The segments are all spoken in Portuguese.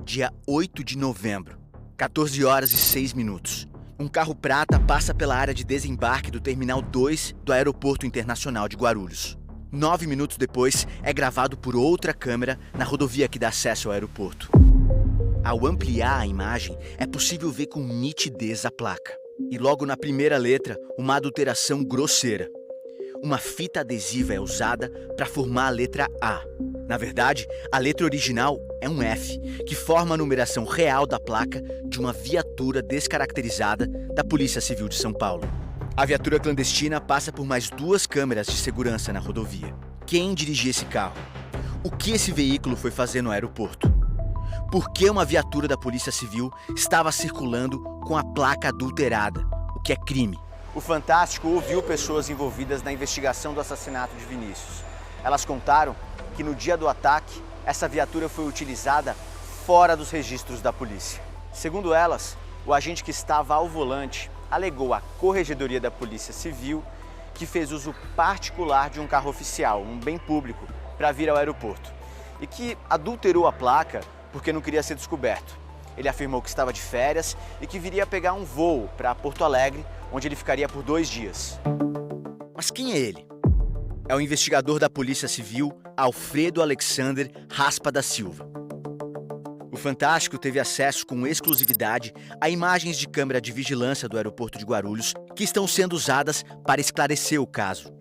dia 8 de novembro, 14 horas e 6 minutos. Um carro prata passa pela área de desembarque do Terminal 2 do Aeroporto Internacional de Guarulhos. 9 minutos depois, é gravado por outra câmera na rodovia que dá acesso ao aeroporto. Ao ampliar a imagem, é possível ver com nitidez a placa. E logo na primeira letra, uma adulteração grosseira. Uma fita adesiva é usada para formar a letra A. Na verdade, a letra original é um F, que forma a numeração real da placa de uma viatura descaracterizada da Polícia Civil de São Paulo. A viatura clandestina passa por mais 2 câmeras de segurança na rodovia. Quem dirigia esse carro? O que esse veículo foi fazer no aeroporto? Por que uma viatura da Polícia Civil estava circulando com a placa adulterada, o que é crime? O Fantástico ouviu pessoas envolvidas na investigação do assassinato de Vinícius. Elas contaram que no dia do ataque, essa viatura foi utilizada fora dos registros da polícia. Segundo elas, o agente que estava ao volante alegou à Corregedoria da Polícia Civil que fez uso particular de um carro oficial, um bem público, para vir ao aeroporto e que adulterou a placa porque não queria ser descoberto. Ele afirmou que estava de férias e que viria pegar um voo para Porto Alegre, onde ele ficaria por 2 dias. Mas quem é ele? É o investigador da Polícia Civil, Alfredo Alexander Raspa da Silva. O Fantástico teve acesso com exclusividade a imagens de câmera de vigilância do aeroporto de Guarulhos que estão sendo usadas para esclarecer o caso.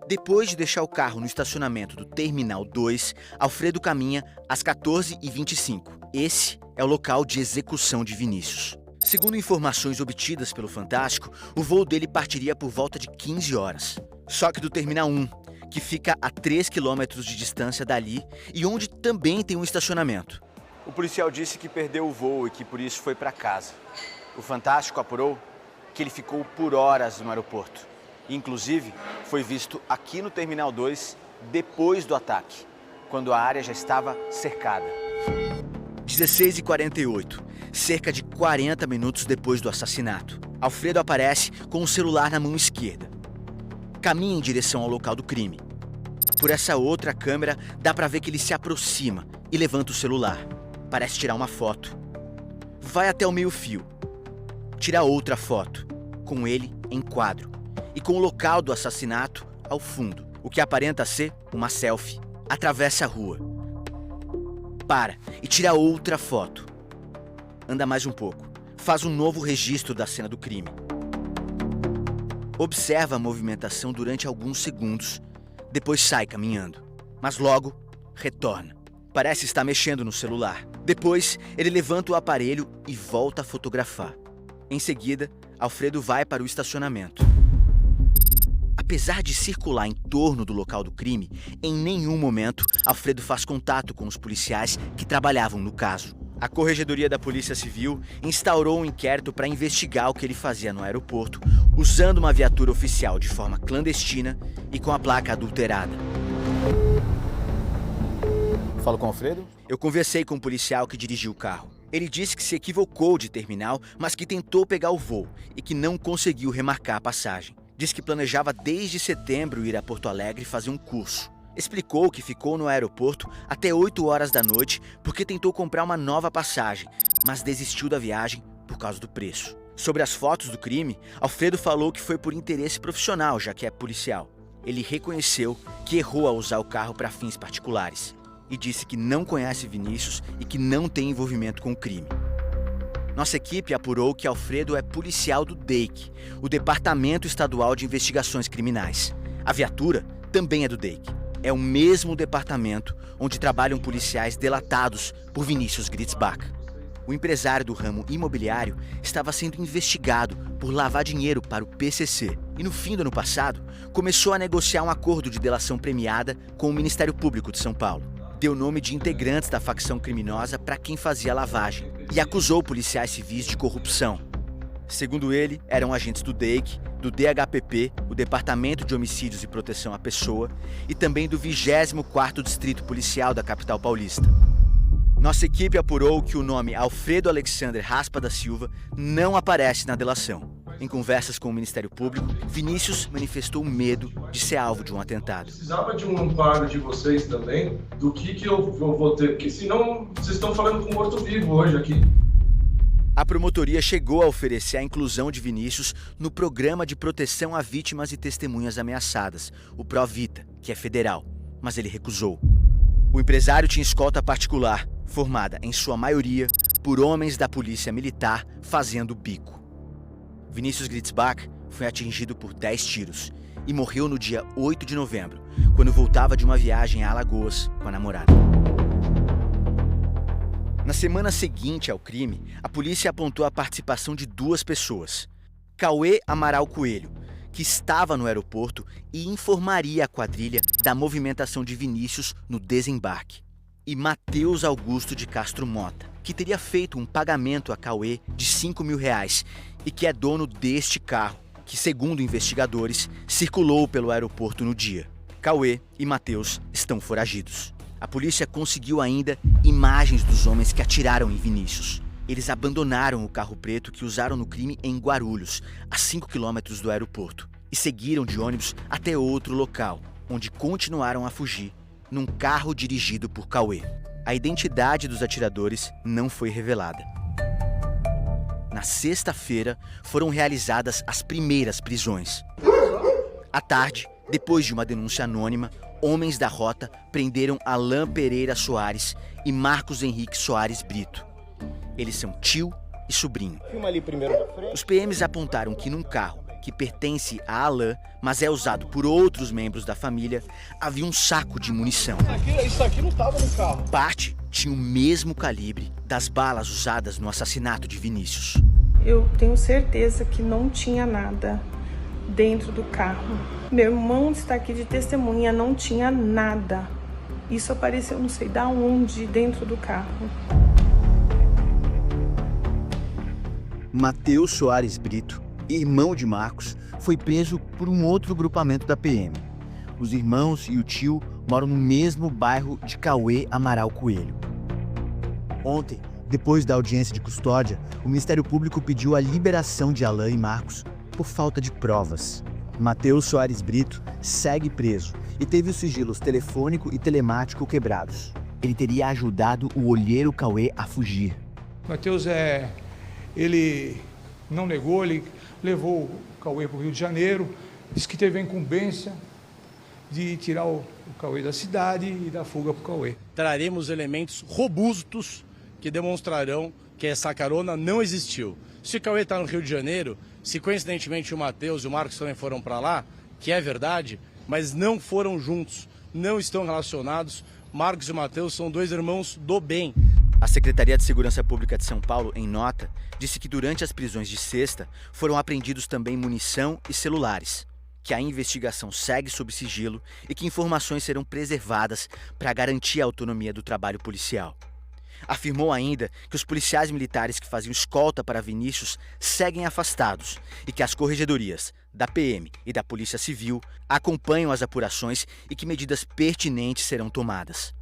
Depois de deixar o carro no estacionamento do Terminal 2, Alfredo caminha às 14h25. Esse é o local de execução de Vinícius. Segundo informações obtidas pelo Fantástico, o voo dele partiria por volta de 15 horas. Só que do Terminal 1, que fica a 3 quilômetros de distância dali e onde também tem um estacionamento. O policial disse que perdeu o voo e que por isso foi para casa. O Fantástico apurou que ele ficou por horas no aeroporto. Inclusive, foi visto aqui no Terminal 2 depois do ataque, quando a área já estava cercada. 16h48, cerca de 40 minutos depois do assassinato, Alfredo aparece com o celular na mão esquerda. Caminha em direção ao local do crime. Por essa outra câmera, dá pra ver que ele se aproxima e levanta o celular. Parece tirar uma foto. Vai até o meio-fio. Tira outra foto, com ele em quadro. E com o local do assassinato ao fundo, o que aparenta ser uma selfie. Atravessa a rua. Para e tira outra foto. Anda mais um pouco. Faz um novo registro da cena do crime. Observa a movimentação durante alguns segundos, depois sai caminhando. Mas logo, retorna. Parece estar mexendo no celular. Depois, ele levanta o aparelho e volta a fotografar. Em seguida, Alfredo vai para o estacionamento. Apesar de circular em torno do local do crime, em nenhum momento Alfredo faz contato com os policiais que trabalhavam no caso. A Corregedoria da Polícia Civil instaurou um inquérito para investigar o que ele fazia no aeroporto, usando uma viatura oficial de forma clandestina e com a placa adulterada. Falo com o Alfredo? Eu conversei com o policial que dirigiu o carro. Ele disse que se equivocou de terminal, mas que tentou pegar o voo e que não conseguiu remarcar a passagem. Diz que planejava desde setembro ir a Porto Alegre fazer um curso. Explicou que ficou no aeroporto até 8 horas da noite porque tentou comprar uma nova passagem, mas desistiu da viagem por causa do preço. Sobre as fotos do crime, Alfredo falou que foi por interesse profissional, já que é policial. Ele reconheceu que errou ao usar o carro para fins particulares e disse que não conhece Vinícius e que não tem envolvimento com o crime. Nossa equipe apurou que Alfredo é policial do DEIC, o Departamento Estadual de Investigações Criminais. A viatura também é do DEIC. É o mesmo departamento onde trabalham policiais delatados por Vinícius Gritzbach. O empresário do ramo imobiliário estava sendo investigado por lavar dinheiro para o PCC e no fim do ano passado começou a negociar um acordo de delação premiada com o Ministério Público de São Paulo. Deu nome de integrantes da facção criminosa para quem fazia a lavagem e acusou policiais civis de corrupção. Segundo ele, eram agentes do DEIC, do DHPP, o Departamento de Homicídios e Proteção à Pessoa, e também do 24º Distrito Policial da capital paulista. Nossa equipe apurou que o nome Alfredo Alexander Raspa da Silva não aparece na delação. Em conversas com o Ministério Público, Vinícius manifestou medo de ser alvo de um atentado. Precisava de um amparo de vocês também, do que eu vou ter, porque senão vocês estão falando com morto-vivo hoje aqui. A promotoria chegou a oferecer a inclusão de Vinícius no Programa de Proteção a Vítimas e Testemunhas Ameaçadas, o PROVITA, que é federal, mas ele recusou. O empresário tinha escolta particular, formada, em sua maioria, por homens da polícia militar fazendo bico. Vinícius Gritzbach foi atingido por 10 tiros e morreu no dia 8 de novembro, quando voltava de uma viagem a Alagoas com a namorada. Na semana seguinte ao crime, a polícia apontou a participação de 2 pessoas. Cauê Amaral Coelho, que estava no aeroporto e informaria a quadrilha da movimentação de Vinícius no desembarque. E Matheus Augusto de Castro Mota, que teria feito um pagamento a Cauê de R$5.000 e que é dono deste carro, que, segundo investigadores, circulou pelo aeroporto no dia. Cauê e Matheus estão foragidos. A polícia conseguiu ainda imagens dos homens que atiraram em Vinícius. Eles abandonaram o carro preto que usaram no crime em Guarulhos, a 5 quilômetros do aeroporto, e seguiram de ônibus até outro local, onde continuaram a fugir, num carro dirigido por Cauê. A identidade dos atiradores não foi revelada. Na sexta-feira, foram realizadas as primeiras prisões. À tarde, depois de uma denúncia anônima, homens da rota prenderam Alain Pereira Soares e Marcos Henrique Soares Brito. Eles são tio e sobrinho. Os PMs apontaram que num carro que pertence a Alain, mas é usado por outros membros da família, havia um saco de munição. Isso aqui não estava no carro. Parte tinha o mesmo calibre das balas usadas no assassinato de Vinícius. Eu tenho certeza que não tinha nada dentro do carro. Meu irmão está aqui de testemunha, não tinha nada. Isso apareceu não sei da onde dentro do carro. Matheus Soares Brito, irmão de Marcos, foi preso por um outro grupamento da PM. Os irmãos e o tio moram no mesmo bairro de Cauê Amaral Coelho. Ontem, depois da audiência de custódia, o Ministério Público pediu a liberação de Alain e Marcos por falta de provas. Matheus Soares Brito segue preso e teve os sigilos telefônico e telemático quebrados. Ele teria ajudado o olheiro Cauê a fugir. Matheus ele não negou, ele levou o Cauê para o Rio de Janeiro, disse que teve a incumbência de tirar o Cauê da cidade e dar fuga para o Cauê. Traremos elementos robustos que demonstrarão que essa carona não existiu. Se o Cauê está no Rio de Janeiro, se coincidentemente o Matheus e o Marcos também foram para lá, que é verdade, mas não foram juntos, não estão relacionados. Marcos e Matheus são 2 irmãos do bem. A Secretaria de Segurança Pública de São Paulo, em nota, disse que durante as prisões de sexta foram apreendidos também munição e celulares, que a investigação segue sob sigilo e que informações serão preservadas para garantir a autonomia do trabalho policial. Afirmou ainda que os policiais militares que faziam escolta para Vinícius seguem afastados e que as corregedorias da PM e da Polícia Civil acompanham as apurações e que medidas pertinentes serão tomadas.